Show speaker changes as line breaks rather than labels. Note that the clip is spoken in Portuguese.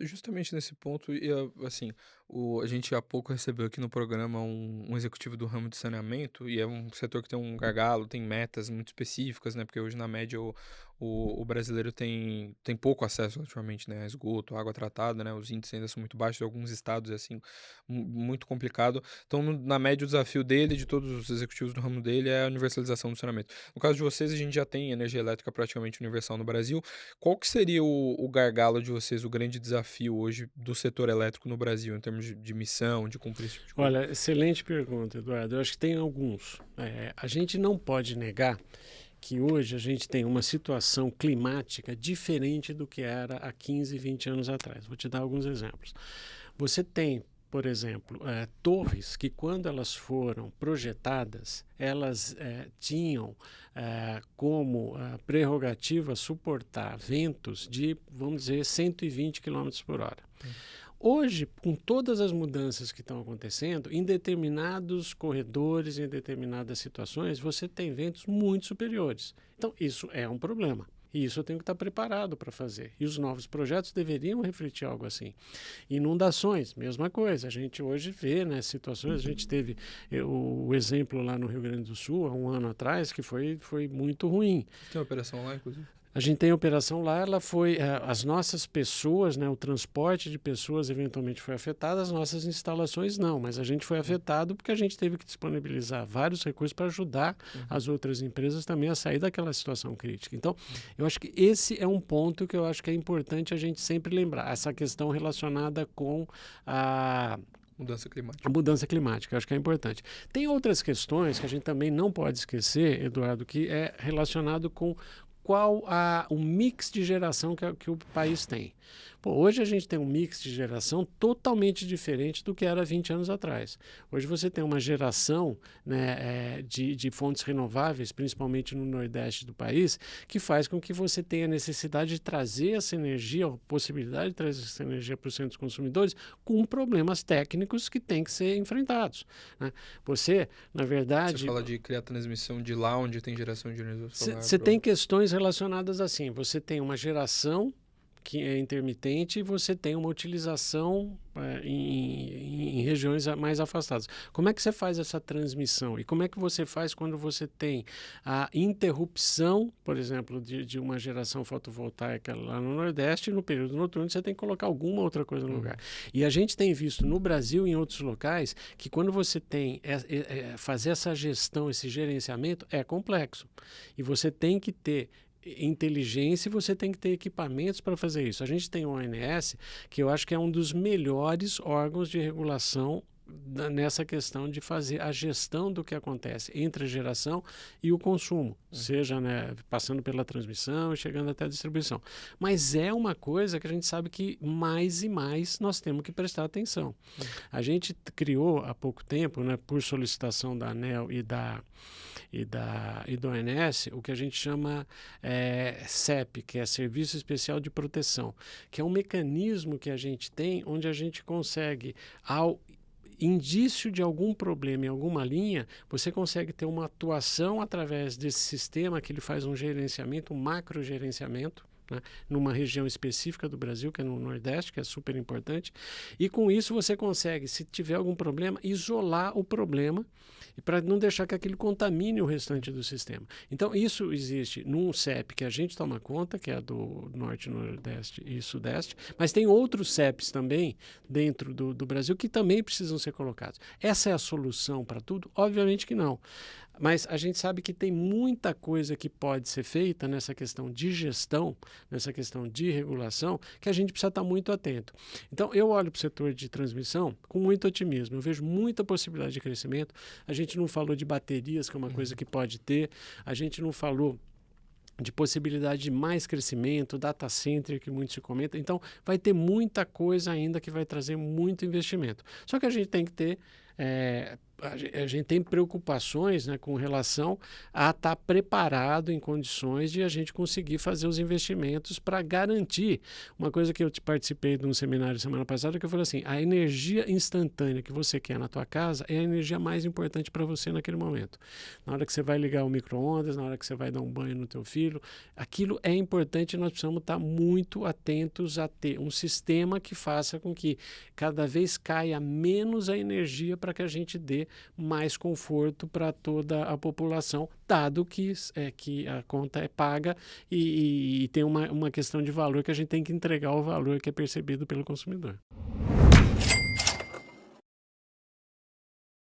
justamente nesse ponto, assim, a gente há pouco recebeu aqui no programa um executivo do ramo de saneamento, e é um setor que tem um gargalo, tem metas muito específicas, né? Porque hoje, na média, o brasileiro tem pouco acesso, relativamente, né, a esgoto, água tratada, né? Os índices ainda são muito baixos, em alguns estados é assim, muito complicado. Então, na média, o desafio dele, de todos os executivos do ramo dele, é a universalização do saneamento. No caso de vocês, a gente já tem energia elétrica praticamente universal no Brasil. Qual que seria o gargalo de vocês, o grande desafio hoje do setor elétrico no Brasil, em termos de missão, de cumprir esse tipo de coisa?
Olha, excelente pergunta, Eduardo. Eu acho que tem alguns. A gente não pode negar que hoje a gente tem uma situação climática diferente do que era há 15, 20 anos atrás. Vou te dar alguns exemplos. Você tem, por exemplo, torres que, quando elas foram projetadas, elas tinham como prerrogativa suportar ventos de, vamos dizer, 120 quilômetros por hora. Hoje, com todas as mudanças que estão acontecendo, em determinados corredores, em determinadas situações, você tem ventos muito superiores. Então, isso é um problema. E isso eu tenho que estar preparado para fazer. E os novos projetos deveriam refletir algo assim. Inundações, mesma coisa. A gente hoje vê, né, situações, a gente teve o exemplo lá no Rio Grande do Sul, há um ano atrás, que foi muito ruim.
Vocês têm operação lá, inclusive?
A gente tem a operação lá, ela foi, as nossas pessoas, né, o transporte de pessoas eventualmente foi afetado, as nossas instalações não, mas a gente foi afetado porque a gente teve que disponibilizar vários recursos para ajudar as outras empresas também a sair daquela situação crítica. Então, eu acho que esse é um ponto que eu acho que é importante a gente sempre lembrar, essa questão relacionada com
Mudança
a
climática.
mudança climática, eu acho que é importante. Tem outras questões que a gente também não pode esquecer, Eduardo, que é relacionado com qual o mix de geração que o país tem. Pô, hoje a gente tem um mix de geração totalmente diferente do que era 20 anos atrás. Hoje você tem uma geração, né, de fontes renováveis, principalmente no nordeste do país, que faz com que você tenha necessidade de trazer essa energia, a possibilidade de trazer essa energia para os centros consumidores, com problemas técnicos que têm que ser enfrentados, né? Você, na
Você
verdade,
fala de criar transmissão de lá onde tem geração de energia solar.
você tem questões relacionadas assim. Você tem uma geração que é intermitente e você tem uma utilização em regiões mais afastadas. Como é que você faz essa transmissão? E como é que você faz quando você tem a interrupção, por exemplo, de uma geração fotovoltaica lá no Nordeste, e no período noturno você tem que colocar alguma outra coisa no lugar. E a gente tem visto no Brasil e em outros locais que, quando você tem fazer essa gestão, esse gerenciamento, é complexo. E você tem que ter inteligência, e você tem que ter equipamentos para fazer isso. A gente tem o ONS, que eu acho que é um dos melhores órgãos de regulação nessa questão de fazer a gestão do que acontece entre a geração e o consumo, seja, né, passando pela transmissão e chegando até a distribuição. Mas é uma coisa que a gente sabe que mais e mais nós temos que prestar atenção. A gente criou há pouco tempo, né, por solicitação da ANEEL e do ONS, o que a gente chama CEP, que é Serviço Especial de Proteção, que é um mecanismo que a gente tem onde a gente consegue, ao indício de algum problema em alguma linha, você consegue ter uma atuação através desse sistema que ele faz um gerenciamento, um macro gerenciamento, né, numa região específica do Brasil, que é no Nordeste, que é super importante, e com isso você consegue, se tiver algum problema, isolar o problema para não deixar que aquilo contamine o restante do sistema. Então, isso existe num CEP que a gente toma conta, que é do Norte, Nordeste e Sudeste, mas tem outros CEPs também dentro do Brasil que também precisam ser colocados. Essa é a solução para tudo? Obviamente que não. Mas a gente sabe que tem muita coisa que pode ser feita nessa questão de gestão, nessa questão de regulação, que a gente precisa estar muito atento. Então, eu olho para o setor de transmissão com muito otimismo. Eu vejo muita possibilidade de crescimento. A gente não falou de baterias, que é uma coisa que pode ter. A gente não falou de possibilidade de mais crescimento, data center, que muito se comenta. Então, vai ter muita coisa ainda que vai trazer muito investimento. Só que a gente tem que ter a gente tem preocupações, né, com relação a estar preparado em condições de a gente conseguir fazer os investimentos para garantir. Uma coisa que eu participei de um seminário semana passada que eu falei assim, a energia instantânea que você quer na tua casa é a energia mais importante para você naquele momento. Na hora que você vai ligar o micro-ondas, na hora que você vai dar um banho no teu filho, aquilo é importante e nós precisamos estar muito atentos a ter um sistema que faça com que cada vez caia menos a energia para que a gente dê mais conforto para toda a população, dado que a conta é paga e tem uma questão de valor que a gente tem que entregar o valor que é percebido pelo consumidor.